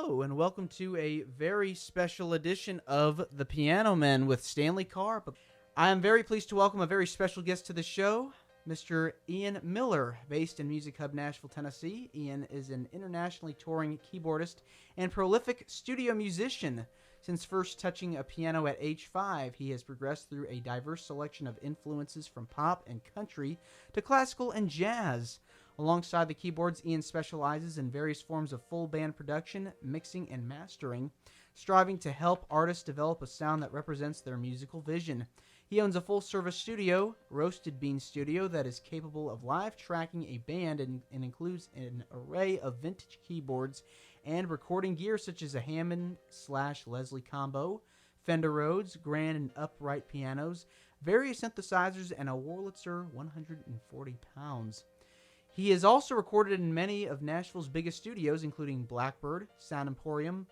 Hello, and welcome to a very special edition of The Piano Men with Stanley Carr. I am very pleased to welcome a very special guest to the show, Mr. Ian Miller, based in Music Hub, Nashville, Tennessee. Ian is an internationally touring keyboardist and prolific studio musician. Since first touching a piano at age 5, he has progressed through a diverse selection of influences from pop and country to classical and jazz. Alongside the keyboards, Ian specializes in various forms of full band production, mixing, and mastering, striving to help artists develop a sound that represents their musical vision. He owns a full-service studio, Roasted Bean Studio, that is capable of live tracking a band and includes an array of vintage keyboards and recording gear such as a Hammond/Leslie combo, Fender Rhodes, grand and upright pianos, various synthesizers, and a Wurlitzer 140 pounds. He is also recorded in many of Nashville's biggest studios, including Blackbird, Sound Emporium,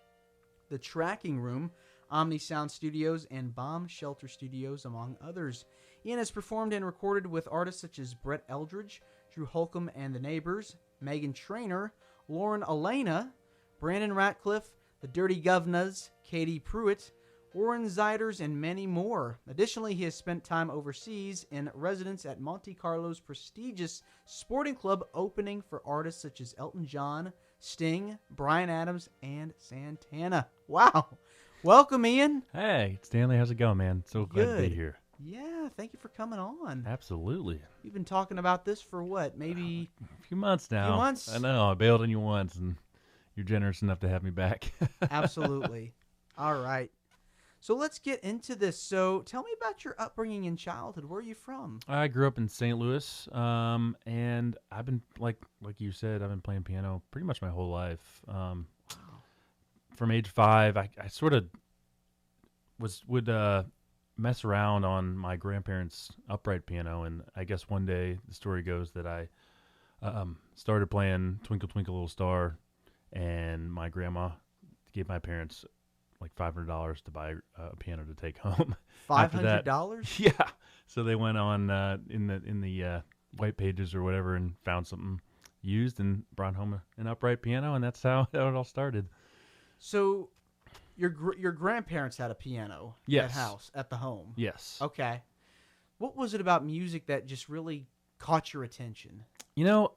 The Tracking Room, OmniSound Studios, and Bomb Shelter Studios, among others. Ian has performed and recorded with artists such as Brett Eldridge, Drew Holcomb and the Neighbors, Megan Trainor, Lauren Elena, Brandon Ratcliffe, the Dirty Govnas, Katie Pruitt, Warren Ziders, and many more. Additionally, he has spent time overseas in residence at Monte Carlo's prestigious sporting club, opening for artists such as Elton John, Sting, Bryan Adams, and Santana. Wow. Welcome, Ian. Hey, Stanley. How's it going, man? So glad to be here. Yeah, thank you for coming on. Absolutely. You've been talking about this for what, maybe a few months now. A few months? I know. I bailed on you once, and you're generous enough to have me back. Absolutely. All right. So let's get into this. So tell me about your upbringing in childhood. Where are you from? I grew up in St. Louis, and I've been, like you said, I've been playing piano pretty much my whole life. From age 5, I sort of would mess around on my grandparents' upright piano, and I guess one day the story goes that I started playing Twinkle Twinkle Little Star, and my grandma gave my parents like $500 to buy a piano to take home. $500? Yeah. So they went on in the white pages or whatever and found something used and brought home an upright piano, and that's how it all started. So your grandparents had a piano at the home? Yes. Okay. What was it about music that just really caught your attention? You know,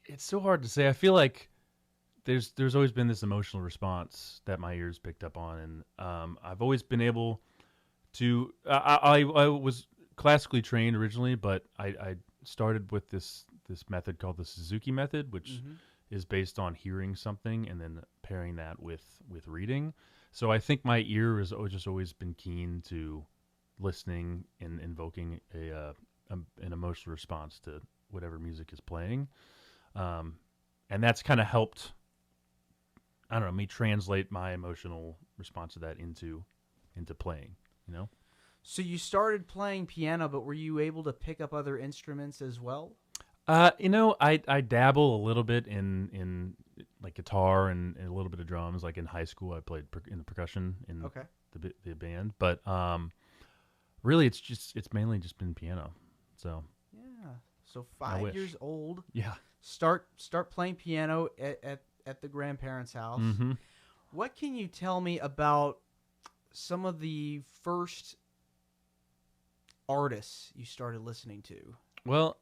it's so hard to say. I feel like there's always been this emotional response that my ears picked up on, and I've always been able to. I was classically trained originally, but I started with this method called the Suzuki method, which is based on hearing something and then pairing that with reading. So I think my ear has just always been keen to listening and invoking an emotional response to whatever music is playing, and that's kind of helped. I don't know, me translate my emotional response to that into playing, you know? So you started playing piano, but were you able to pick up other instruments as well? You know, I dabble a little bit in like guitar and a little bit of drums. Like in high school, I played in the percussion in the band. But really, it's mainly just been piano. So yeah, so 5 years old. Yeah, start playing piano at the grandparents' house. Mm-hmm. What can you tell me about some of the first artists you started listening to? Well,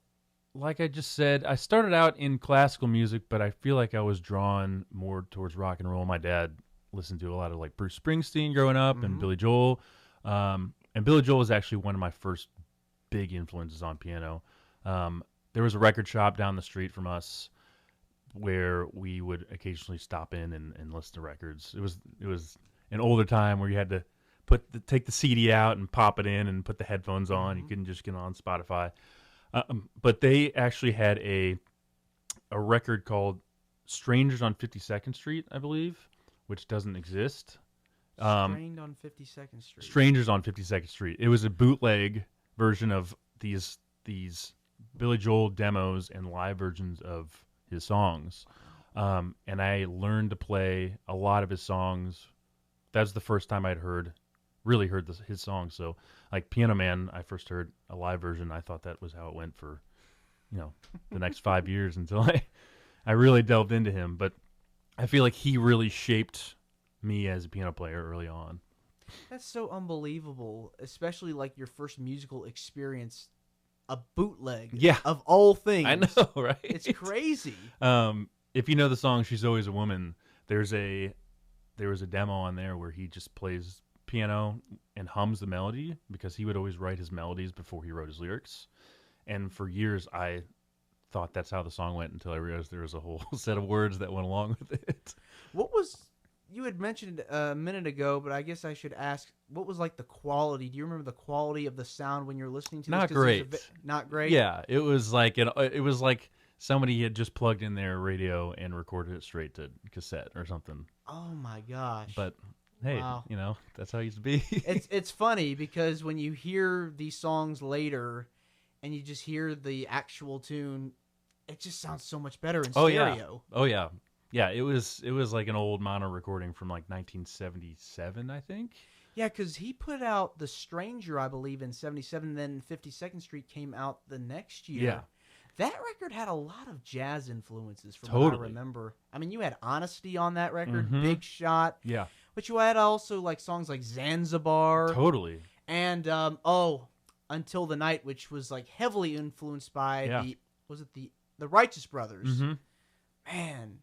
like I just said, I started out in classical music, but I feel like I was drawn more towards rock and roll. My dad listened to a lot of like Bruce Springsteen growing up and Billy Joel. And Billy Joel was actually one of my first big influences on piano. There was a record shop down the street from us where we would occasionally stop in and listen to records. It was an older time where you had to take the CD out and pop it in and put the headphones on. You couldn't just get on Spotify. But they actually had a record called Strangers on 52nd Street, I believe, which doesn't exist. Strained on 52nd Street. Strangers on 52nd Street. It was a bootleg version of these Billy Joel demos and live versions of his songs. And I learned to play a lot of his songs. That was the first time I'd really heard his songs. So like Piano Man, I first heard a live version. I thought that was how it went for, the next 5 years until I really delved into him. But I feel like he really shaped me as a piano player early on. That's so unbelievable, especially like your first musical experience, a bootleg. Yeah. Of all things. I know, right? It's crazy. If you know the song "She's Always a Woman," there was a demo on there where he just plays piano and hums the melody because he would always write his melodies before he wrote his lyrics. And for years, I thought that's how the song went until I realized there was a whole set of words that went along with it. What was, you had mentioned a minute ago, but I guess I should ask, what was like the quality? Do you remember the quality of the sound when you're listening to this? Not great. Not great? Yeah, it was like somebody had just plugged in their radio and recorded it straight to cassette or something. Oh my gosh. But hey, Wow. That's how it used to be. It's funny because when you hear these songs later and you just hear the actual tune, it just sounds so much better in stereo. Oh yeah. Yeah, it was like an old mono recording from like 1977, I think. Yeah, because he put out The Stranger, I believe, in 77, then 52nd Street came out the next year. Yeah. That record had a lot of jazz influences from what I Totally. remember. I mean, you had Honesty on that record, Mhm. Big Shot. Yeah. But you had also like songs like Zanzibar. Totally. And, Until the Night, which was like heavily influenced by the Righteous Brothers. Mm-hmm. Man.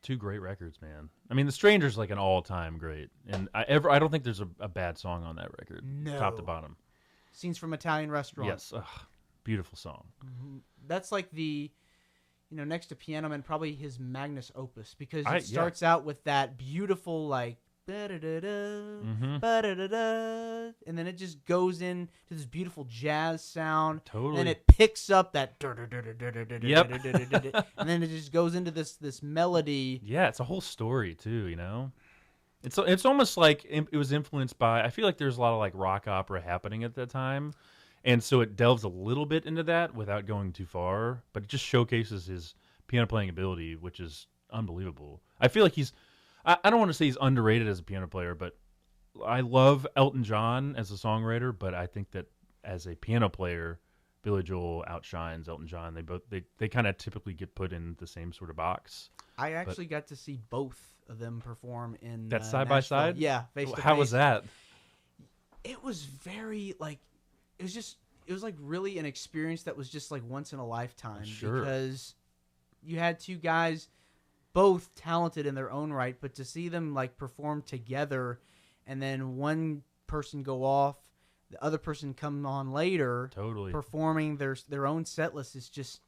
Two great records, man. I mean, The Stranger's like an all-time great, and I don't think there's a bad song on that record, No. top to bottom. Scenes from Italian Restaurant. Yes, beautiful song. Mm-hmm. That's like the, next to Piano Man, probably his magnus opus, because it starts out with that beautiful like Mm-hmm. ba-da-da-da, and then it just goes into this beautiful jazz sound. Totally. And it picks up that Yep. and then it just goes into this melody. Yeah, it's a whole story too. It's almost like it was influenced by. I feel like there's a lot of like rock opera happening at that time, and so it delves a little bit into that without going too far. But it just showcases his piano playing ability, which is unbelievable. I feel like he's. I don't want to say he's underrated as a piano player, but I love Elton John as a songwriter. But I think that as a piano player, Billy Joel outshines Elton John. They kind of typically get put in the same sort of box. I actually got to see both of them perform in that side by Nashville. side. Yeah, face to face. How was that? It was very like it was like really an experience that was just like once in a lifetime. Sure. Because you had two guys both talented in their own right, but to see them like perform together and then one person go off, the other person come on later, Totally performing their own set list is just,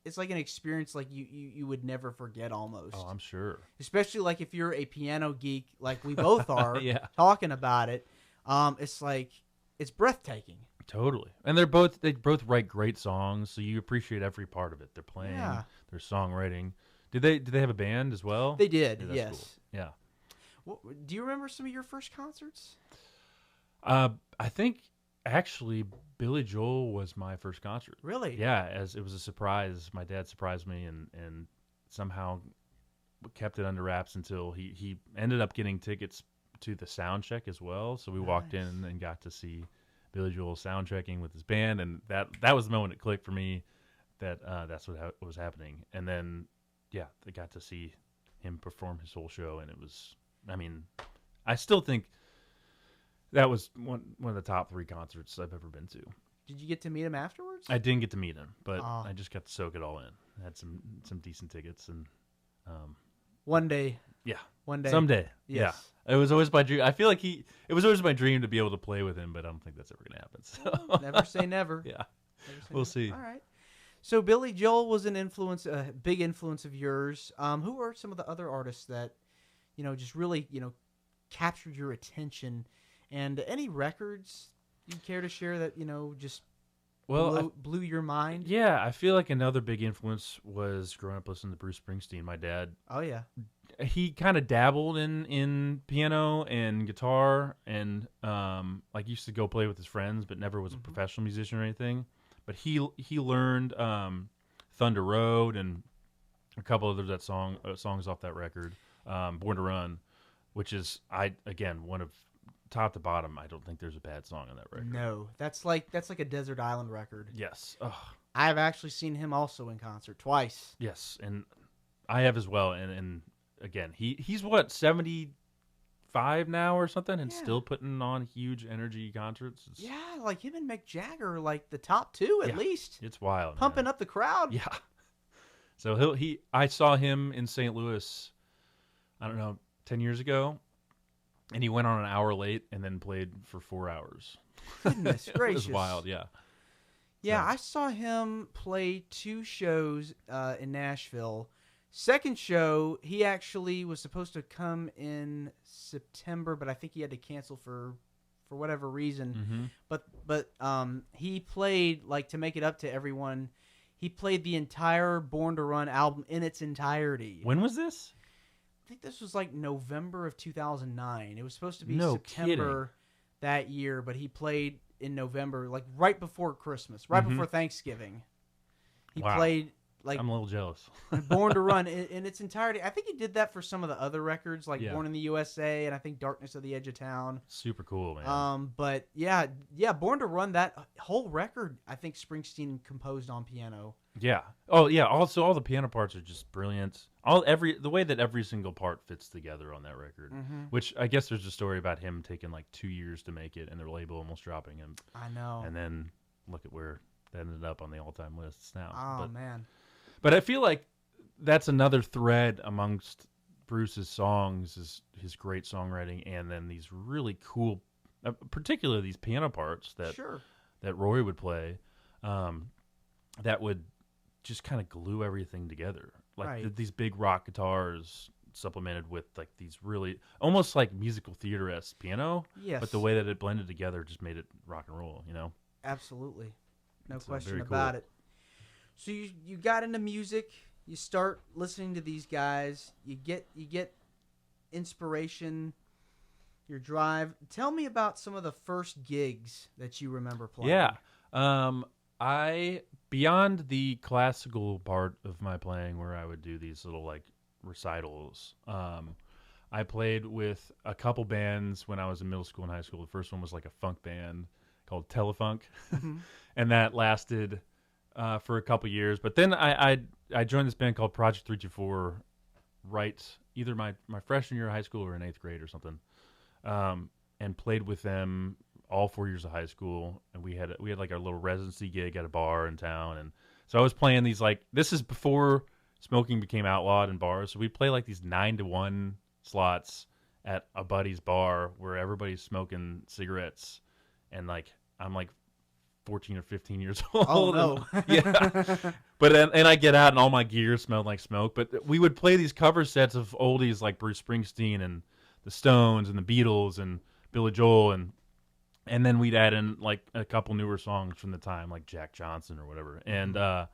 it's like an experience like you would never forget almost. Oh, I'm sure. Especially like if you're a piano geek like we both are Yeah. talking about it. It's like, it's breathtaking. Totally. And they both write great songs, so you appreciate every part of it. They're playing, their songwriting. Did they have a band as well? They did, that's yes. Cool. Yeah. Do you remember some of your first concerts? I think actually Billy Joel was my first concert. Really? Yeah, as it was a surprise. My dad surprised me and somehow kept it under wraps until he ended up getting tickets to the sound check as well. So we walked in and got to see Billy Joel sound checking with his band, and that was the moment it clicked for me that that's what was happening. And then I got to see him perform his whole show, and it was, I mean, I still think that was one of the top 3 concerts I've ever been to. Did you get to meet him afterwards? I didn't get to meet him, but I just got to soak it all in. I had some decent tickets, and one day. Yeah. One day. Someday. Yes. Yeah. It was always my dream. I feel like it was always my dream to be able to play with him, but I don't think that's ever going to happen. So. Never say never. Yeah. We'll see. All right. So Billy Joel was a big influence of yours. Who are some of the other artists that, just really, captured your attention? And any records you care to share that, just blew your mind? Yeah, I feel like another big influence was growing up listening to Bruce Springsteen. My dad. Oh, yeah. He kind of dabbled in piano and guitar, and like used to go play with his friends, but never was a professional musician or anything. But he learned Thunder Road and a couple of that songs off that record, Born to Run, which is one of top to bottom. I don't think there's a bad song on that record. No, that's like a Desert Island record. Yes. Ugh. I've actually seen him also in concert twice. Yes, and I have as well, and again, he's what, 75 now or something, and Yeah. still putting on huge energy concerts. Yeah, like him and Mick Jagger, like the top two at Yeah, least, it's wild, pumping man. up the crowd. Yeah. So I saw him in St. Louis, I don't know, 10 years ago, and he went on an hour late and then played for 4 hours. Goodness It gracious. was wild, yeah. Yeah, So- I saw him play 2 shows in Nashville. Second show, he actually was supposed to come in September, but I think he had to cancel for whatever reason. Mhm. But he played, like, to make it up to everyone. He played the entire Born to Run album in its entirety. When was this? I think this was like November of 2009. It was supposed to be No September that year, but he played in November, like right before Christmas, right before Thanksgiving. He Wow. played like I'm a little jealous. Born to Run in its entirety. I think he did that for some of the other records, like Yeah. Born in the USA and I think Darkness of the Edge of Town. Super cool, man. But yeah, Born to Run, that whole record, I think Springsteen composed on piano. Yeah. Oh, yeah. Also, all the piano parts are just brilliant. The way that every single part fits together on that record. Which I guess there's a story about him taking like 2 years to make it, and the label almost dropping him. I know. And then look at where that ended up on the all-time lists now. Oh, man. But I feel like that's another thread amongst Bruce's songs is his great songwriting, and then these really cool, particularly these piano parts that Sure. that Roy would play, that would just kind of glue everything together. Like Right. these big rock guitars supplemented with like these really almost like musical theater-esque piano. Yes. But the way that it blended together just made it rock and roll, you know? Absolutely. No So question very about cool. it. So you got into music, you start listening to these guys, you get inspiration, your drive. Tell me about some of the first gigs that you remember playing. Yeah. I beyond the classical part of my playing where I would do these little like recitals, I played with a couple bands when I was in middle school and high school. The first one was like a funk band called Telefunk, and that lasted for a couple years. But then I joined this band called Project 324 right either my freshman year of high school or in 8th grade or something, and played with them all 4 years of high school. And we had like our little residency gig at a bar in town. And so I was playing these, like, this is before smoking became outlawed in bars. So we play like these 9-to-1 slots at a buddy's bar where everybody's smoking cigarettes. And like, I'm like 14 or 15 years old. Oh no. Yeah. But and I get out and all my gear smelled like smoke. But we would play these cover sets of oldies like Bruce Springsteen and the Stones and the Beatles and Billy Joel, and then we'd add in like a couple newer songs from the time, like Jack Johnson or whatever. And I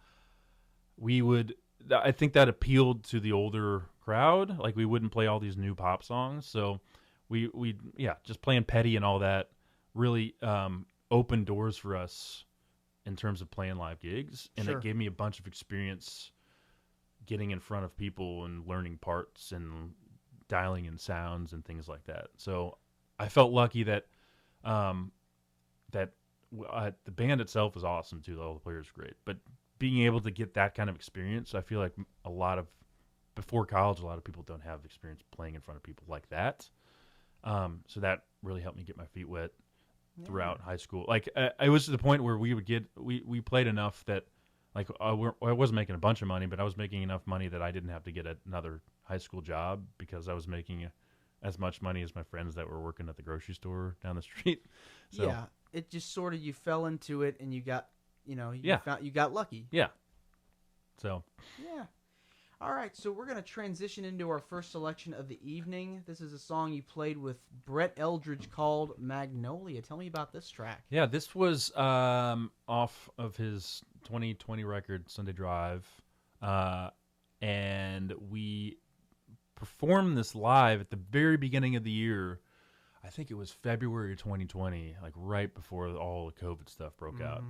think that appealed to the older crowd. Like, we wouldn't play all these new pop songs. So we just playing Petty and all that really opened doors for us in terms of playing live gigs. And Sure. it gave me a bunch of experience getting in front of people and learning parts and dialing in sounds and things like that. So I felt lucky that the band itself was awesome too. All the players were great, but being able to get that kind of experience, I feel like before college, a lot of people don't have experience playing in front of people like that. So that really helped me get my feet wet throughout high school. Like, I was to the point where we played enough that, like, I wasn't making a bunch of money, but I was making enough money that I didn't have to get another high school job because I was making as much money as my friends that were working at the grocery store down the street. So, Yeah, it just sort of, you fell into it and you got, Yeah. you got lucky. yeah. So, Yeah. All right, so we're going to transition into our first selection of the evening. This is a song you played with Brett Eldridge called Magnolia. Tell me about this track. yeah, this was off of his 2020 record, Sunday Drive. And we performed this live at the very beginning of the year. I think it was February 2020, like right before all the COVID stuff broke out.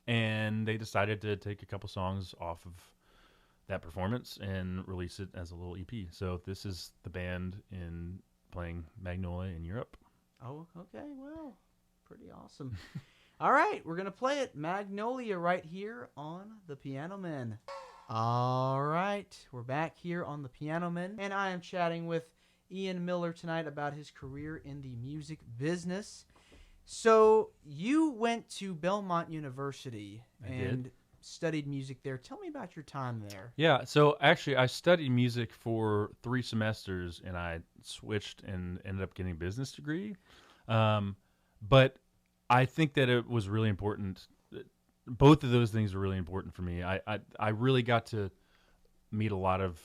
And they decided to take a couple songs off of that performance and release it as a little EP. So this is the band playing Magnolia in Europe. Oh, okay, well, pretty awesome. All right, we're going to play it, Magnolia, right here on The Piano Men. All right, we're back here on the Piano Men, and I am chatting with Ian Miller tonight about his career in the music business. So you went to Belmont University and studied music there. Tell me about your time there. Yeah, so actually I studied music for 3 semesters and I switched and ended up getting a business degree. But I think that it was really important. Both of those things were really important for me. I really got to meet a lot of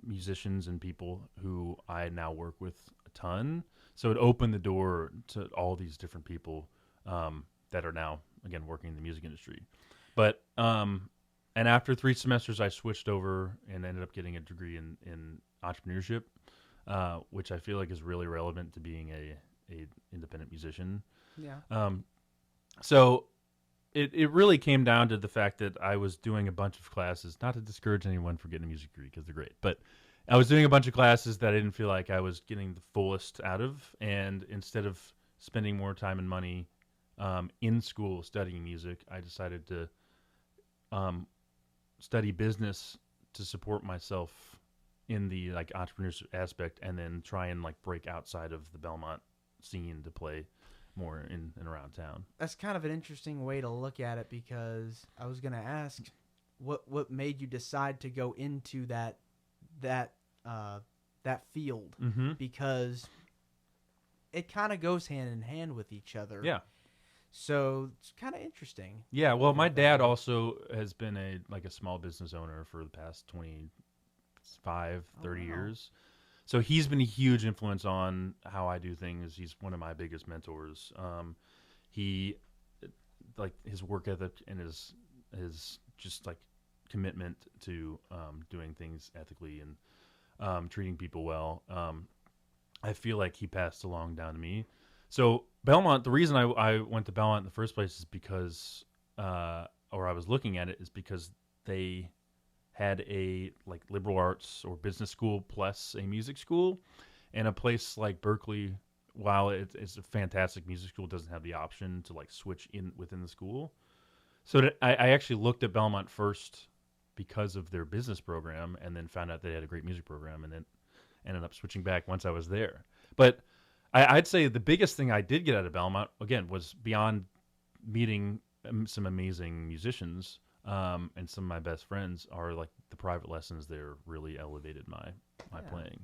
musicians and people who I now work with a ton. So it opened the door to all these different people that are now, again, working in the music industry. But and after 3 semesters, I switched over and ended up getting a degree in entrepreneurship, which I feel like is really relevant to being a independent musician. Yeah. So it really came down to the fact that I was doing a bunch of classes, not to discourage anyone for getting a music degree because they're great, but I was doing a bunch of classes that I didn't feel like I was getting the fullest out of. And instead of spending more time and money in school studying music, I decided to study business to support myself in the like entrepreneurship aspect, and then try and like break outside of the Belmont scene to play more in and around town. That's kind of an interesting way to look at it, because I was going to ask what made you decide to go into that field, because it kind of goes hand in hand with each other. Yeah. So it's kind of interesting. Yeah, well, my dad also has been a small business owner for the past 25, 30 years. So he's been a huge influence on how I do things. He's one of my biggest mentors. He, like, his work ethic and his just like commitment to doing things ethically and treating people well. I feel like he passed along down to me. So Belmont, the reason I went to Belmont in the first place is because, or I was looking at it, is because they had a like liberal arts or business school plus a music school, and a place like Berkeley, while it's a fantastic music school, doesn't have the option to like switch in within the school. So I actually looked at Belmont first because of their business program, and then found out they had a great music program, and then ended up switching back once I was there. But I'd say the biggest thing I did get out of Belmont, again, was beyond meeting some amazing musicians and some of my best friends, are like the private lessons there really elevated my playing.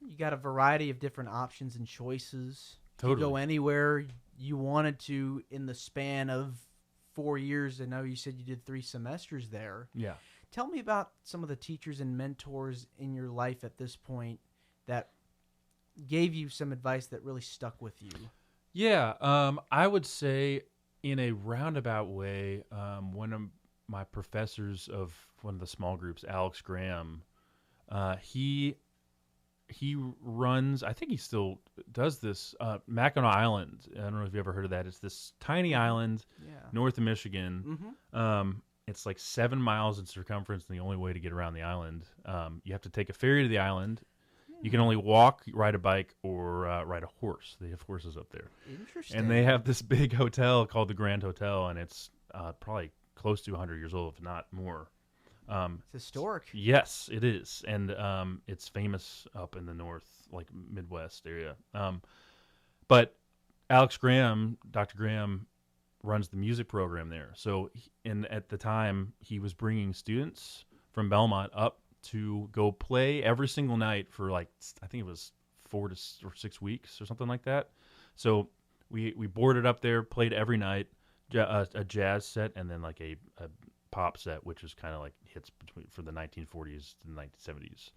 You got a variety of different options and choices. Totally. You go anywhere you wanted to in the span of 4 years. I know you said you did 3 semesters there. Yeah. Tell me about some of the teachers and mentors in your life at this point that gave you some advice that really stuck with you. Yeah, I would say in a roundabout way, one of my professors of one of the small groups, Alex Graham, he runs, I think he still does this, Mackinac Island. I don't know if you ever heard of that. It's this tiny island north of Michigan. It's like 7 miles in circumference, and the only way to get around the island, you have to take a ferry to the island. You can only walk, ride a bike, or ride a horse. They have horses up there. Interesting. And they have this big hotel called the Grand Hotel, and it's probably close to 100 years old, if not more. It's historic. Yes, it is. And it's famous up in the north, like Midwest area. But Alex Graham, Dr. Graham, runs the music program there. So at the time, he was bringing students from Belmont up to go play every single night for like, I think it was 4 or 6 weeks or something like that. So we boarded up there, played every night, a jazz set, and then like a pop set, which is kind of like hits for the 1940s to the 1970s.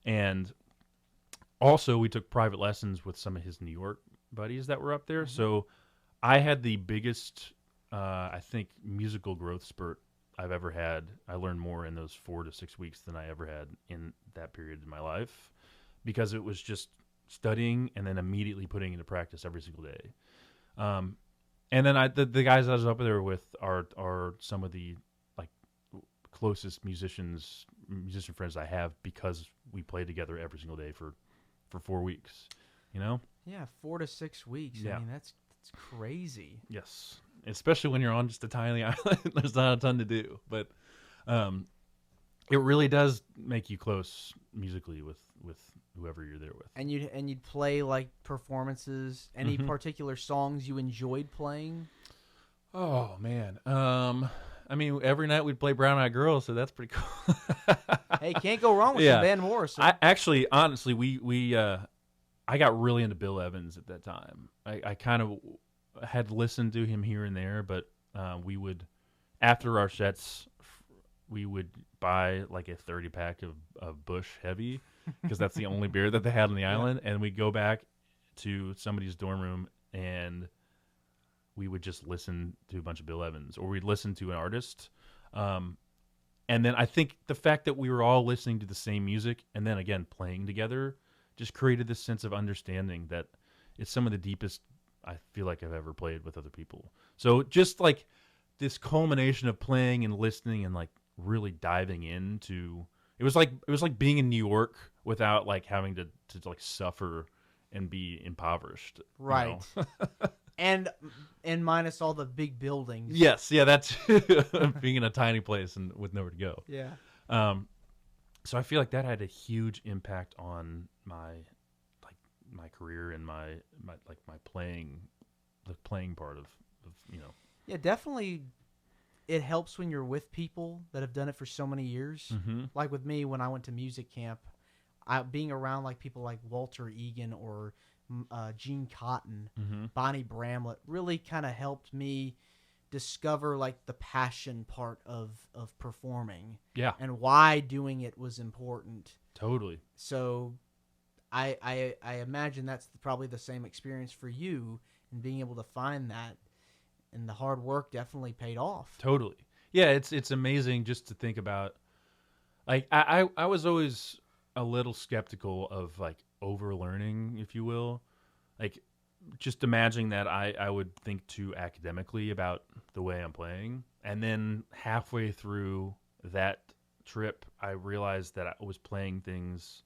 And also we took private lessons with some of his New York buddies that were up there. So I had the biggest, I think, musical growth spurt I've ever had. I learned more in those 4 to 6 weeks than I ever had in that period in my life, because it was just studying and then immediately putting into practice every single day. And then the guys I was up there with are some of the like closest musician friends I have, because we played together every single day for 4 weeks. You know? Yeah, 4 to 6 weeks. Yeah. I mean, that's crazy. Yes, especially when you're on just a tiny island. There's not a ton to do, but It really does make you close musically with whoever you're there with. And you'd play like performances. Any particular songs you enjoyed playing? Oh man, I mean, every night we'd play Brown Eyed Girl, so that's pretty cool. Hey, can't go wrong with some Van Morrison. Honestly, I got really into Bill Evans at that time. I kind of had listened to him here and there, but we would, after our sets, we would buy like a 30-pack of Busch Heavy, because that's the only beer that they had on the island, and we'd go back to somebody's dorm room and we would just listen to a bunch of Bill Evans, or we'd listen to an artist. And then I think the fact that we were all listening to the same music and then again playing together just created this sense of understanding that it's some of the deepest I feel like I've ever played with other people. So just like this culmination of playing and listening and like really diving into it was like being in New York without like having to like suffer and be impoverished. Right. You know? and minus all the big buildings. Yes, yeah, that's being in a tiny place and with nowhere to go. Yeah. So I feel like that had a huge impact on my career and my playing, the playing part of you know. Yeah, definitely. It helps when you're with people that have done it for so many years. Mm-hmm. Like with me, when I went to music camp, being around like people like Walter Egan or Gene Cotton, Bonnie Bramlett really kind of helped me discover like the passion part of performing. Yeah. And why doing it was important. Totally. So I imagine that's probably the same experience for you, and being able to find that, and the hard work definitely paid off. Totally. Yeah, it's amazing just to think about. Like I was always a little skeptical of like overlearning, if you will. Like just imagining that I would think too academically about the way I'm playing. And then halfway through that trip, I realized that I was playing things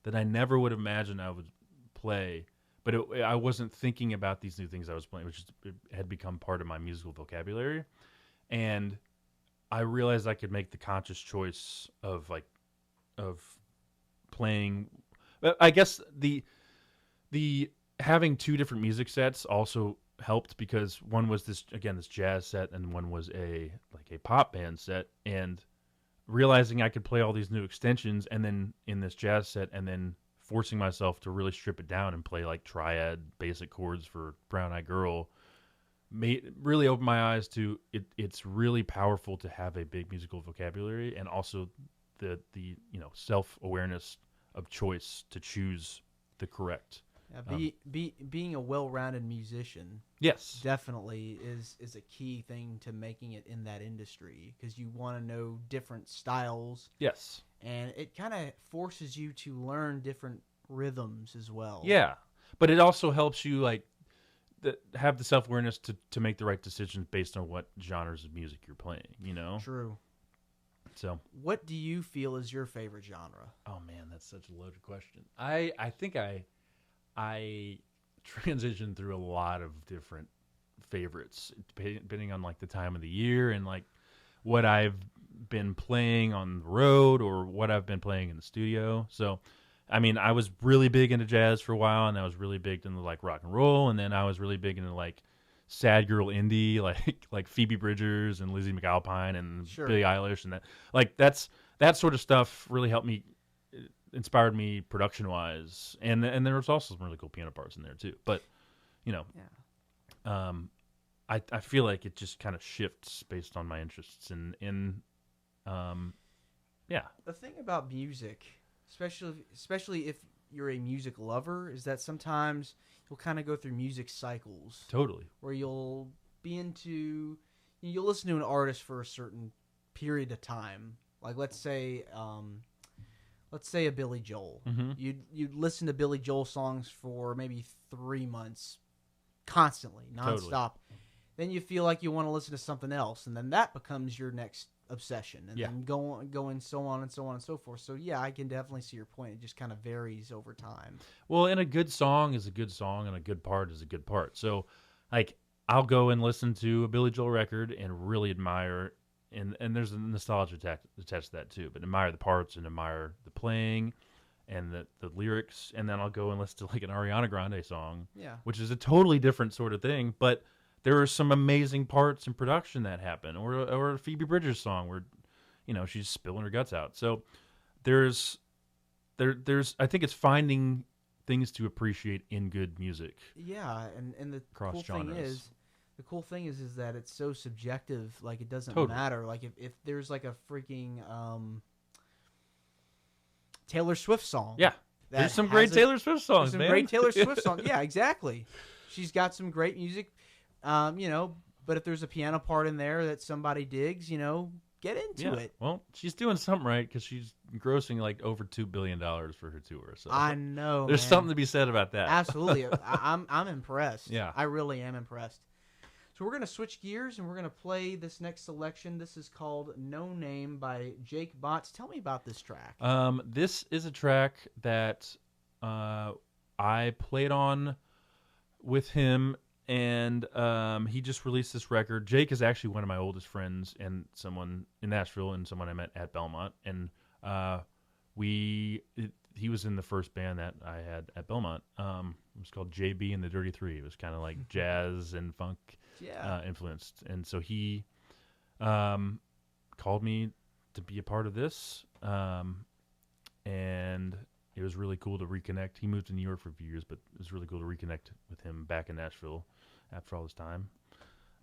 that I never would have imagined I would play. But I wasn't thinking about these new things I was playing, which had become part of my musical vocabulary. And I realized I could make the conscious choice of playing. I guess the having two different music sets also helped, because one was this jazz set and one was a pop band set, and realizing I could play all these new extensions and then in this jazz set, and then forcing myself to really strip it down and play like triad basic chords for Brown Eyed Girl really opened my eyes to it. It's really powerful to have a big musical vocabulary, and also the self-awareness of choice to choose the correct. Being a well-rounded musician, yes, definitely is a key thing to making it in that industry, because you want to know different styles. Yes. And it kind of forces you to learn different rhythms as well. Yeah, but it also helps you have the self-awareness to make the right decisions based on what genres of music you're playing, you know? True. So, what do you feel is your favorite genre? Oh man, that's such a loaded question. I think I transitioned through a lot of different favorites depending on like the time of the year and like what I've been playing on the road or what I've been playing in the studio. So, I mean, I was really big into jazz for a while, and I was really big into like rock and roll, and then I was really big into like sad girl indie, like Phoebe Bridgers and Lizzie McAlpine and Billie Eilish, and that sort of stuff really helped me, inspired me production wise, and there was also some really cool piano parts in there too. But you know, I feel like it just kind of shifts based on my interests The thing about music, especially if you're a music lover, is that sometimes you'll kind of go through music cycles. Totally. Where you'll listen to an artist for a certain period of time. Like let's say a Billy Joel. Mm-hmm. You'd listen to Billy Joel songs for maybe 3 months constantly, nonstop. Totally. Then you feel like you want to listen to something else, and then that becomes your next obsession, and then going so on and so on and so forth. So yeah, I can definitely see your point. It just kind of varies over time. Well, and a good song is a good song, and a good part is a good part. So like I'll go and listen to a Billy Joel record and really admire and there's a nostalgia attached to that too. But admire the parts and admire the playing and the lyrics, and then I'll go and listen to like an Ariana Grande song, Yeah. which is a totally different sort of thing. But there are some amazing parts in production that happen, or a Phoebe Bridgers song where, she's spilling her guts out. So there's I think it's finding things to appreciate in good music. Yeah, and the Cross cool genres. thing is that it's so subjective. Like, it doesn't Totally. matter. Like, if there's like a freaking Taylor Swift song. Yeah, that there's some has great Taylor Swift songs, some man. great Taylor Swift songs. Yeah, exactly. She's got some great music. But if there's a piano part in there that somebody digs, get into it. Well, she's doing something right because she's grossing like over $2 billion for her tour. So I know. there's man. something to be said about that. Absolutely. I'm impressed. Yeah. I really am impressed. So we're going to switch gears and we're going to play this next selection. This is called No Name by Jake Botts. Tell me about this track. This is a track that I played on with him, and he just released this record. Jake is actually one of my oldest friends and someone in Nashville and someone I met at Belmont. And he was in the first band that I had at Belmont. It was called JB and the Dirty Three. It was kind of like jazz and funk influenced. And so he called me to be a part of this. And it was really cool to reconnect. He moved to New York for a few years, but it was really cool to reconnect with him back in Nashville after all this time.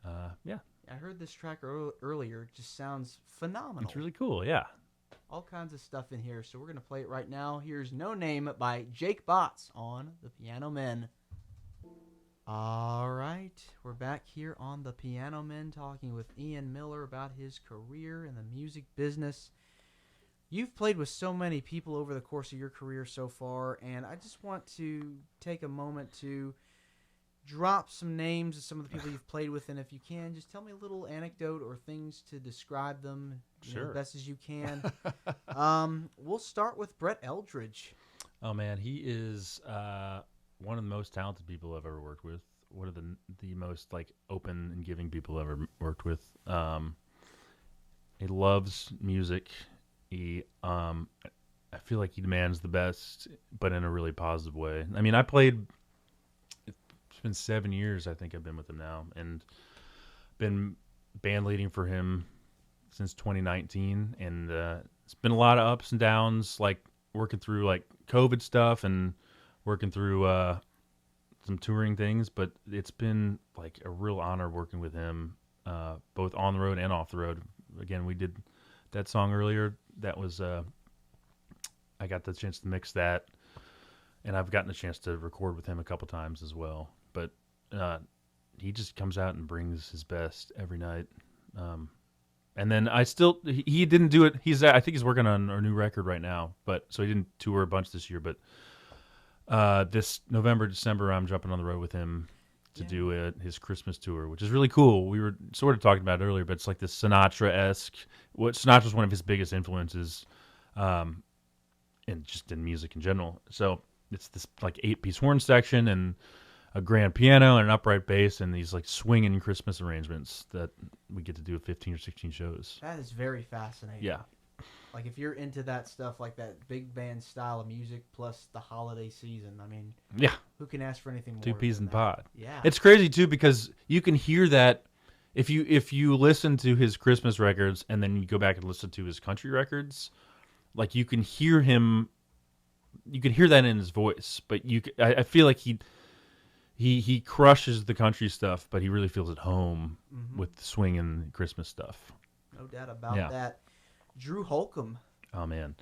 I heard this track earlier. It just sounds phenomenal. It's really cool, yeah. All kinds of stuff in here. So we're going to play it right now. Here's No Name by Jake Botts on The Piano Men. All right. We're back here on The Piano Men talking with Ian Miller about his career in the music business. You've played with so many people over the course of your career so far, and I just want to take a moment to drop some names of some of the people you've played with, and if you can, just tell me a little anecdote or things to describe them Sure. as best as you can. We'll start with Brett Eldridge. Oh, man, he is one of the most talented people I've ever worked with. One of the most like open and giving people I've ever worked with. He loves music. He, I feel like he demands the best, but in a really positive way. I mean, it's been 7 years, I think I've been with him now, and been band leading for him since 2019. And it's been a lot of ups and downs, like working through like COVID stuff and working through some touring things. But it's been like a real honor working with him, both on the road and off the road. Again, we did that song earlier. That was I got the chance to mix that, and I've gotten a chance to record with him a couple times as well. But he just comes out and brings his best every night. And then he didn't do it. I think he's working on a new record right now, but so he didn't tour a bunch this year. But this November, December, I'm jumping on the road with him to do his Christmas tour, which is really cool. We were sort of talking about it earlier, but it's like this Sinatra-esque. Sinatra's one of his biggest influences, and just in music in general. So it's this like 8-piece horn section and a grand piano and an upright bass and these like swinging Christmas arrangements that we get to do 15 or 16 shows. That is very fascinating. Yeah. Like, if you're into that stuff, like that big band style of music plus the holiday season, I mean, Yeah. who can ask for anything more? Two peas than in a that? pod. Yeah. It's crazy too because you can hear that if you listen to his Christmas records and then you go back and listen to his country records, like you can hear that in his voice. But I feel like he crushes the country stuff, but he really feels at home with the swing and Christmas stuff. No doubt about that. Drew Holcomb. Oh man,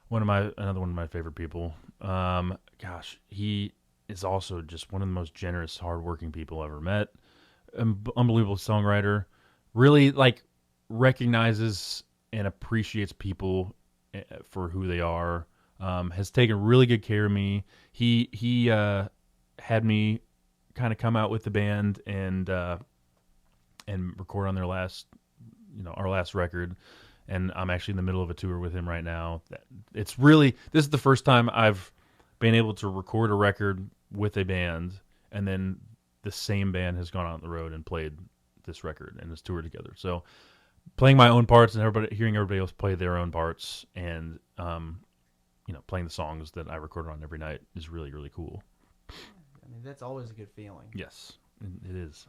another one of my favorite people. Gosh, he is also just one of the most generous, hardworking people I've ever met. Unbelievable songwriter. Really like recognizes and appreciates people for who they are. Has taken really good care of me. He had me kind of come out with the band and record on their our last record. And I'm actually in the middle of a tour with him right now. This is the first time I've been able to record a record with a band, and then the same band has gone out on the road and played this record and has toured together. So playing my own parts and hearing everybody else play their own parts, and playing the songs that I recorded on every night is really, really cool. I mean, that's always a good feeling. Yes, it is.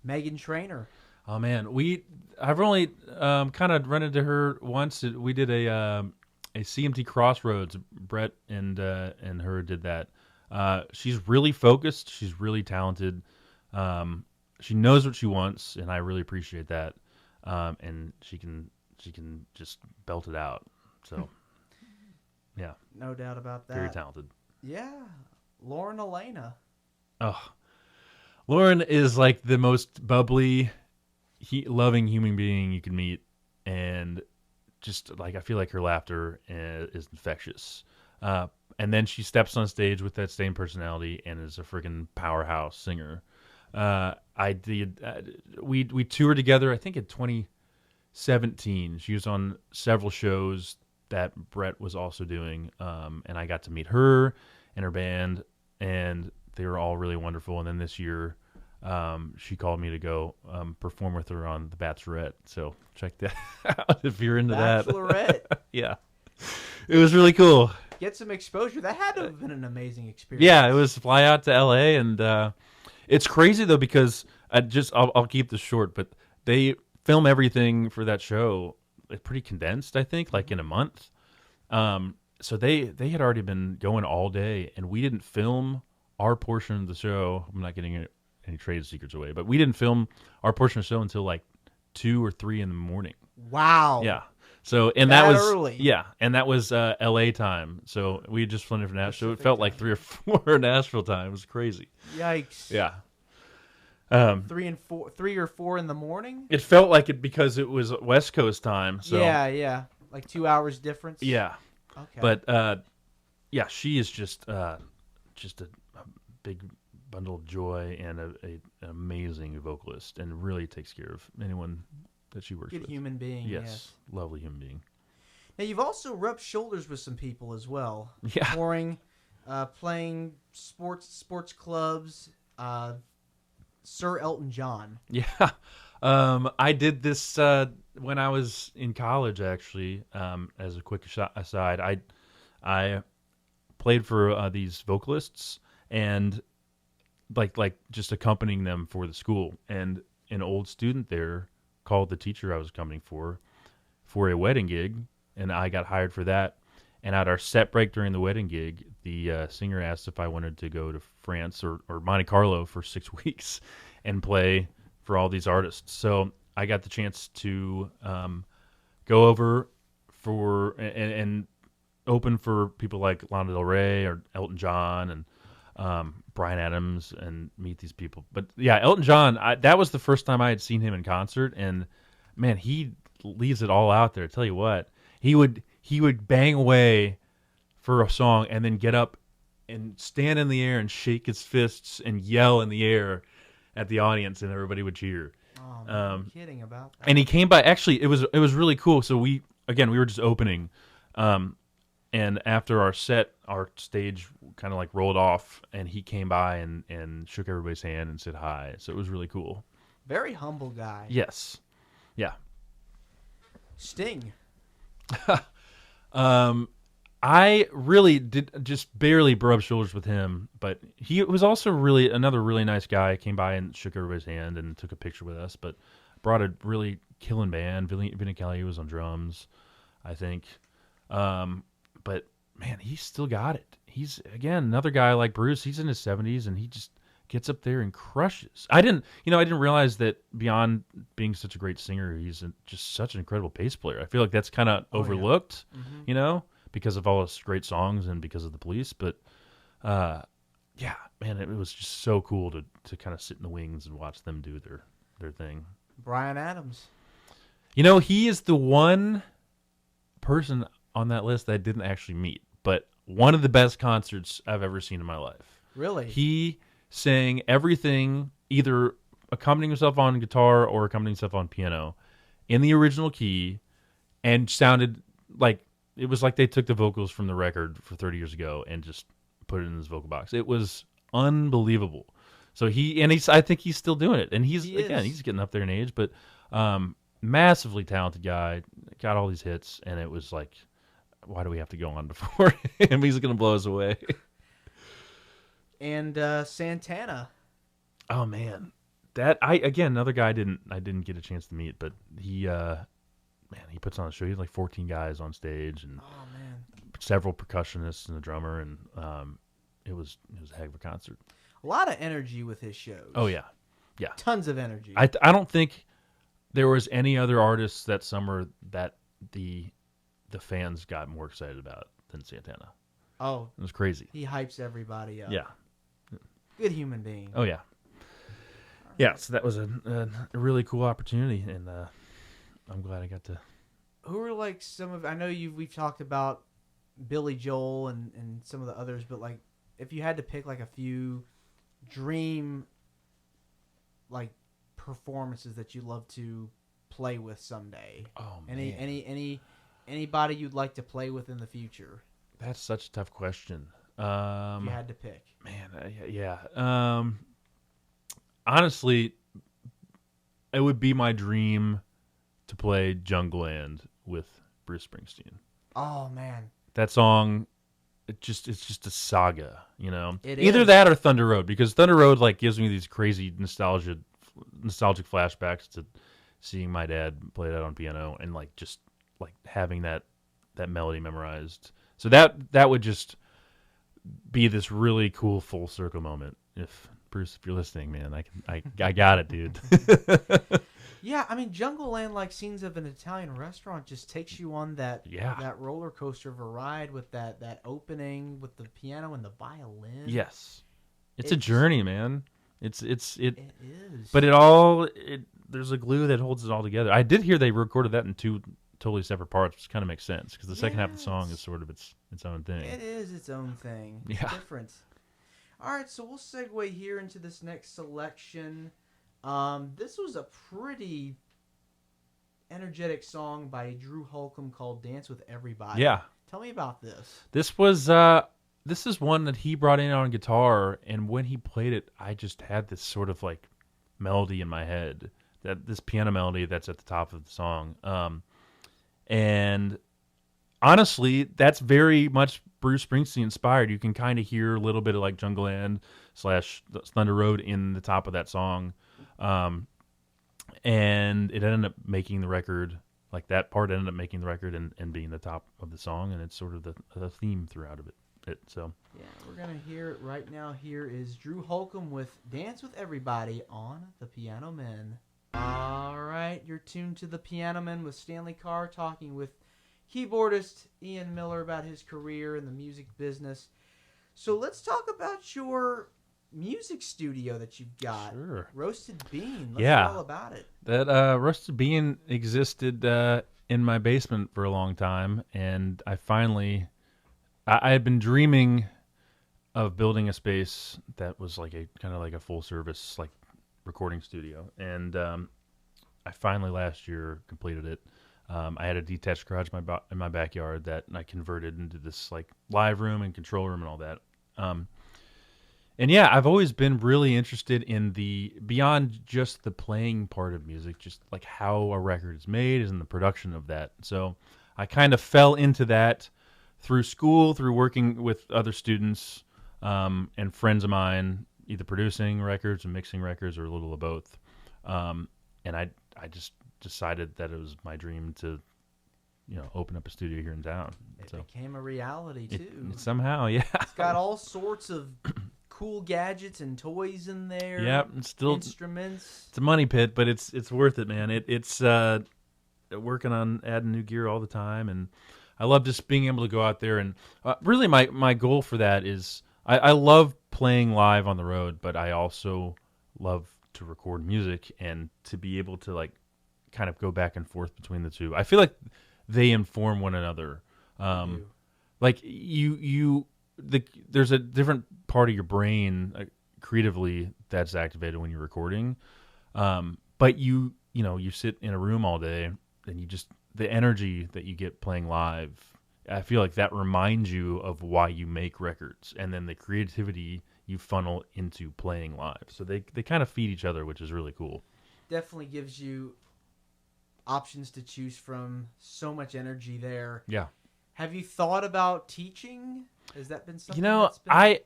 Megan Trainor. Oh man, I've only kind of run into her once. We did a CMT Crossroads. Brett and her did that. She's really focused. She's really talented. She knows what she wants, and I really appreciate that. And she can just belt it out. So, yeah, no doubt about that. Very talented. Yeah, Lauren Elena. Oh, Lauren is like the most bubbly, loving human being you can meet, and just like I feel like her laughter is infectious. And then she steps on stage with that same personality and is a freaking powerhouse singer. We toured together, I think in 2017. She was on several shows that Brett was also doing, and I got to meet her and her band, and they were all really wonderful. And then this year, she called me to go perform with her on The Bachelorette. So check that out if you're into Bachelorette. that. Yeah, it was really cool. Get some exposure. That had to have been an amazing experience. Yeah, it was fly out to LA, and it's crazy though because I'll keep this short, but they film everything for that show pretty condensed, I think, like in a month. So they had already been going all day, and we didn't film our portion of the show. I'm not getting any trade secrets away, but we didn't film our portion of the show until like 2 or 3 in the morning. Wow. Yeah. So that was early. Yeah, and that was LA time. So we just flown in from Nashville. It felt like 3 or 4 Nashville time. It was crazy. Yikes. Yeah. 3 or 4 in the morning. It felt like it because it was West Coast time. So Yeah, like 2 hours difference. yeah. Okay. But yeah, she is just a big bundle of joy and an amazing vocalist, and really takes care of anyone that she works Good with. human being. Yes. Lovely human being. Now you've also rubbed shoulders with some people as well. Yeah. Touring, playing sports clubs. Sir Elton John. Yeah. I did this when I was in college, actually. As a quick aside, I played for these vocalists and like just accompanying them for the school. And an old student there called the teacher I was accompanying for a wedding gig, and I got hired for that. And at our set break during the wedding gig, the singer asked if I wanted to go to France or Monte Carlo for 6 weeks and play for all these artists. So I got the chance to go over for and open for people like Lana Del Rey or Elton John and Bryan Adams, and meet these people. But yeah, Elton John, that was the first time I had seen him in concert, and man, he leaves it all out there. I tell you what, he would bang away for a song and then get up and stand in the air and shake his fists and yell in the air at the audience, and everybody would cheer. Oh, I'm kidding about that. And he came by. Actually, it was really cool. So we were just opening, and after our set, our stage kind of like rolled off, and he came by and shook everybody's hand and said hi. So it was really cool. Very humble guy. Yes. Yeah. Sting. I really did just barely rub shoulders with him, but he was also another really nice guy. Came by and shook everybody's hand and took a picture with us, but brought a really killing band. Vinny Kelly was on drums, I think. But man, he's still got it. He's, again, another guy like Bruce. He's in his 70s, and he just gets up there and crushes. I didn't realize that beyond being such a great singer, he's just such an incredible bass player. I feel like that's kind of overlooked, because of all his great songs and because of the Police. But yeah, man, it was just so cool to kind of sit in the wings and watch them do their thing. Bryan Adams. He is the one person on that list that I didn't actually meet, but one of the best concerts I've ever seen in my life. Really? He sang everything, either accompanying himself on guitar or accompanying himself on piano, in the original key, and sounded like it was like they took the vocals from the record for 30 years ago and just put it in his vocal box. It was unbelievable. So I think he's still doing it, and he's getting up there in age, but massively talented guy, got all these hits, and it was like, why do we have to go on before him? He's going to blow us away. And Santana. Oh man, another guy I didn't get a chance to meet, but he he puts on a show. He had like 14 guys on stage and Oh man, several percussionists and a drummer, and it was a heck of a concert. a lot of energy with his shows. Oh yeah, Tons of energy. I don't think there was any other artists that summer that the fans got more excited about than Santana. Oh, It was crazy. he hypes everybody up. Yeah. Good human being. Oh yeah. Yeah. So that was a really cool opportunity, and I'm glad I got to. Who are like some of? I know we've talked about Billy Joel and some of the others, but like if you had to pick like a few dream like performances that you love to play with someday. Oh man. Anybody you'd like to play with in the future? That's such a tough question. If you had to pick. Man, yeah. Honestly, it would be my dream to play Jungleland with Bruce Springsteen. Oh man, That song, it's just a saga, you know. Either that or Thunder Road, because Thunder Road like gives me these crazy nostalgic flashbacks to seeing my dad play that on piano and like just like having that melody memorized. So that would just be this really cool full circle moment. If Bruce, if you're listening, man, I got it, dude. Yeah, I mean, Jungleland, like scenes of an Italian restaurant, just takes you on that roller coaster of a ride with that opening with the piano and the violin. Yes, it's a journey, man. It is, but there's a glue that holds it all together. I did hear they recorded that in two totally separate parts, which kind of makes sense because the second half of the song is sort of its own thing. It is its own thing. It's different. All right, so we'll segue here into this next selection. This was a pretty energetic song by Drew Holcomb called "Dance with Everybody." Yeah, tell me about this. This is one that he brought in on guitar, and when he played it, I just had this sort of like melody in my head, this piano melody that's at the top of the song. And honestly, that's very much Bruce Springsteen inspired. You can kind of hear a little bit of like Jungleland / Thunder Road in the top of that song. And it ended up making the record, like that part ended up making the record and being the top of the song, and it's sort of the theme throughout of it. So yeah, we're gonna hear it right now. Here is Drew Holcomb with "Dance with Everybody" on the Piano Men. All right, you're tuned to the Piano Men with Stanley Carr, talking with keyboardist Ian Miller about his career in the music business. So let's talk about your music studio that you've got. Sure. Roasted Bean. Let's hear all about it. That Roasted Bean existed in my basement for a long time, and I had been dreaming of building a space that was like a kind of like a full service like recording studio, and I finally last year completed it. I had a detached garage in my backyard that I converted into this like live room and control room and all that. And yeah, I've always been really interested in the beyond just the playing part of music, just like how a record is made is in the production of that. So I kind of fell into that through school, through working with other students and friends of mine, either producing records and mixing records or a little of both. And I just decided that it was my dream to, open up a studio here in town. It became a reality too. Somehow, yeah. It's got all sorts of cool gadgets and toys in there. Yep, it's still instruments. It's a money pit, but it's worth it, man. It's working on adding new gear all the time, and I love just being able to go out there and really my goal for that is I love playing live on the road, but I also love to record music and to be able to like kind of go back and forth between the two. I feel like they inform one another. Like there's a different part of your brain creatively that's activated when you're recording. But you sit in a room all day and the energy that you get playing live, I feel like that reminds you of why you make records, and then the creativity you funnel into playing live. So they kind of feed each other, which is really cool. Definitely gives you options to choose from, so much energy there. Yeah. Have you thought about teaching? Has that been something?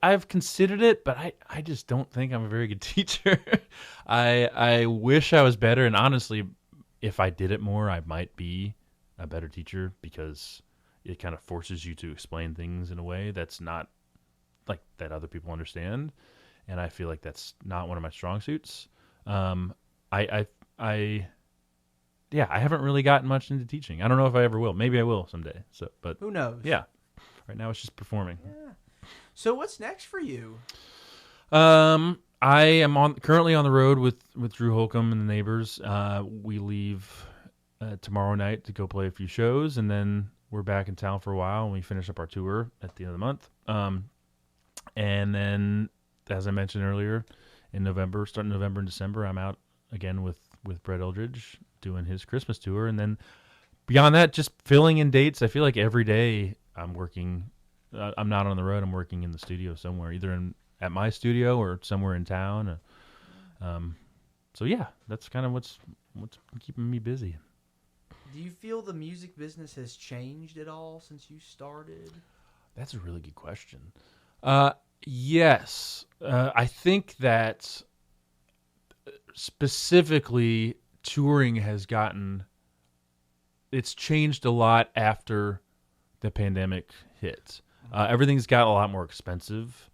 I've considered it, but I just don't think I'm a very good teacher. I wish I was better, and honestly, if I did it more, I might be a better teacher because it kind of forces you to explain things in a way that's not like that other people understand, and I feel like that's not one of my strong suits. I haven't really gotten much into teaching. I don't know if I ever will. Maybe I will someday. So, but who knows? Yeah, right now it's just performing. Yeah. So what's next for you? I am currently on the road with Drew Holcomb and the Neighbors. We leave tomorrow night to go play a few shows, and then we're back in town for a while, and we finish up our tour at the end of the month. And then, as I mentioned earlier, in November, starting November and December, I'm out again with Brett Eldridge doing his Christmas tour, and then beyond that, just filling in dates. I feel like every day I'm working. I'm not on the road. I'm working in the studio somewhere, either at my studio or somewhere in town. So yeah, that's kind of what's keeping me busy. Do you feel the music business has changed at all since you started? That's a really good question. Yes. I think that specifically touring has it's changed a lot after the pandemic hit. Everything's got a lot more expensive.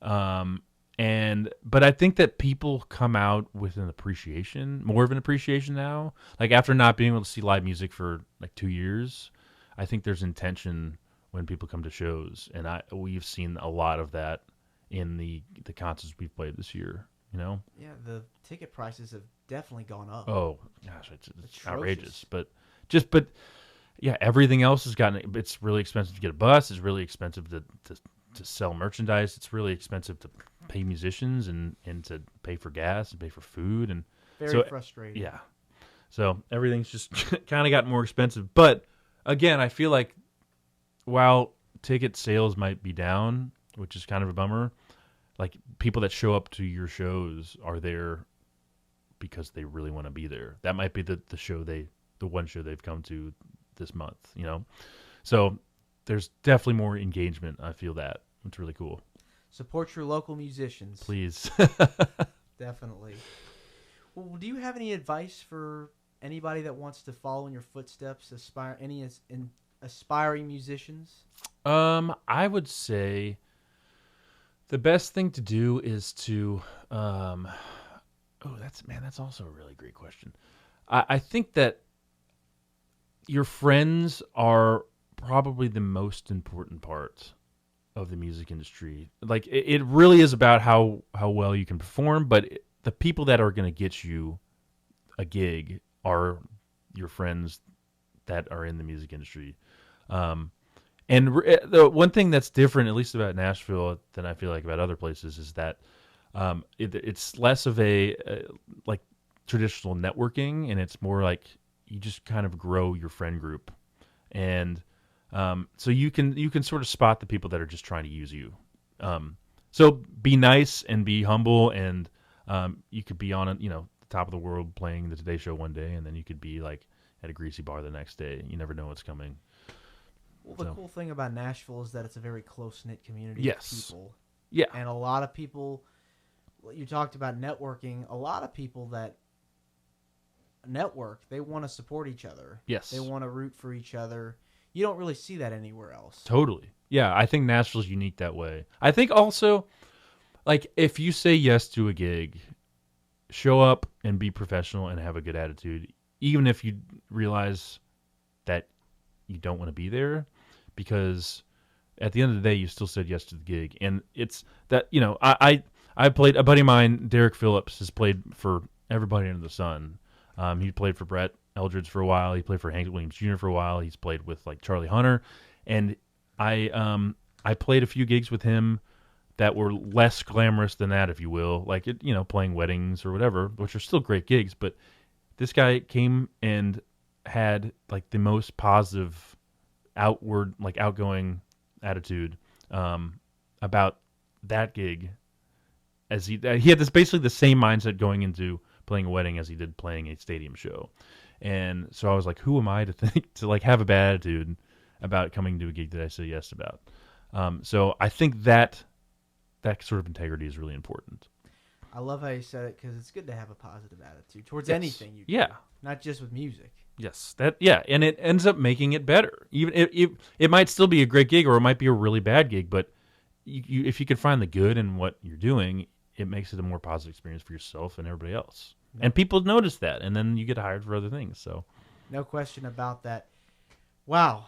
But I think that people come out with more of an appreciation now. Like after not being able to see live music for like 2 years, I think there's intention when people come to shows, and we've seen a lot of that in the concerts we've played this year. You know? Yeah, the ticket prices have definitely gone up. Oh gosh, it's outrageous. But yeah, everything else has gotten. It's really expensive to get a bus. It's really expensive to sell merchandise. It's really expensive to pay musicians and to pay for gas and pay for food, and very frustrating. Yeah, so everything's just kind of gotten more expensive. But again, I feel like while ticket sales might be down, which is kind of a bummer, like people that show up to your shows are there because they really want to be there. That might be the one show they've come to this month, you know? So there's definitely more engagement. I feel that. It's really cool. Support your local musicians. Please. Definitely. Well, do you have any advice for anybody that wants to follow in your footsteps, aspiring musicians? I would say the best thing to do is to that's also a really great question. I think that your friends are probably the most important part of the music industry. Like it really is about how well you can perform, but the people that are going to get you a gig are your friends that are in the music industry. And the one thing that's different, at least about Nashville, than I feel like about other places, is that it's less of a like traditional networking, and it's more like you just kind of grow your friend group, and so you can sort of spot the people that are just trying to use you. So be nice and be humble, and you could be on the top of the world playing the Today Show one day, and then you could be like at a greasy bar the next day. You never know what's coming. Well, the cool thing about Nashville is that it's a very close-knit community of people. Yeah. And a lot of people, you talked about networking, a lot of people that network, they want to support each other. Yes. They want to root for each other. You don't really see that anywhere else. Totally. Yeah, I think Nashville's unique that way. I think also, like, if you say yes to a gig, show up and be professional and have a good attitude, even if you realize that you don't want to be there, because at the end of the day, you still said yes to the gig. And it's that, I played, a buddy of mine, Derek Phillips, has played for everybody under the sun. He played for Brett Eldridge for a while. He played for Hank Williams Jr. for a while. He's played with like Charlie Hunter, and I played a few gigs with him that were less glamorous than that, if you will, like playing weddings or whatever, which are still great gigs. But this guy came and had like the most positive, outgoing attitude about that gig, as he had this basically the same mindset going into playing a wedding as he did playing a stadium show. And so I was like, who am I to think to like have a bad attitude about coming to a gig that I say yes about? So I think that sort of integrity is really important. I love how you said it because it's good to have a positive attitude towards Yes. anything you do. Yeah. Not just with music. Yes, and it ends up making it better. Even it might still be a great gig, or it might be a really bad gig, but if you can find the good in what you're doing, it makes it a more positive experience for yourself and everybody else. No. And people notice that, and then you get hired for other things. So, no question about that. Wow,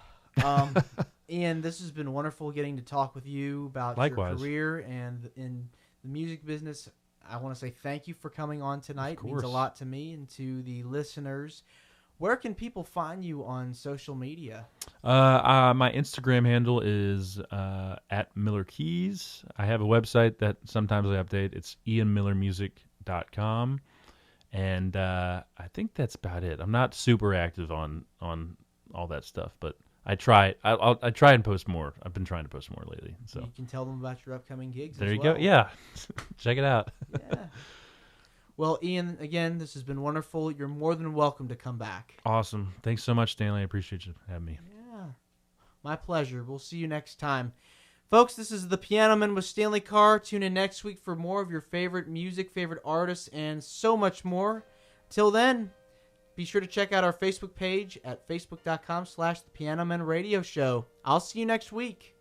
Ian, this has been wonderful getting to talk with you about Likewise. your career and in the music business. I want to say thank you for coming on tonight. It means a lot to me and to the listeners. Where can people find you on social media? My Instagram handle is at Miller Keys. I have a website that sometimes I update. It's ianmillermusic.com. And I think that's about it. I'm not super active on all that stuff, but I try. I try and post more. I've been trying to post more lately. So you can tell them about your upcoming gigs. There as you well. go. Yeah, check it out. Yeah. Well, Ian, again, this has been wonderful. You're more than welcome to come back. Awesome. Thanks so much, Stanley. I appreciate you having me. Yeah, my pleasure. We'll see you next time. Folks, this is The Piano Man with Stanley Carr. Tune in next week for more of your favorite music, favorite artists, and so much more. Till then, be sure to check out our Facebook page at facebook.com/The Piano Man Radio Show. I'll see you next week.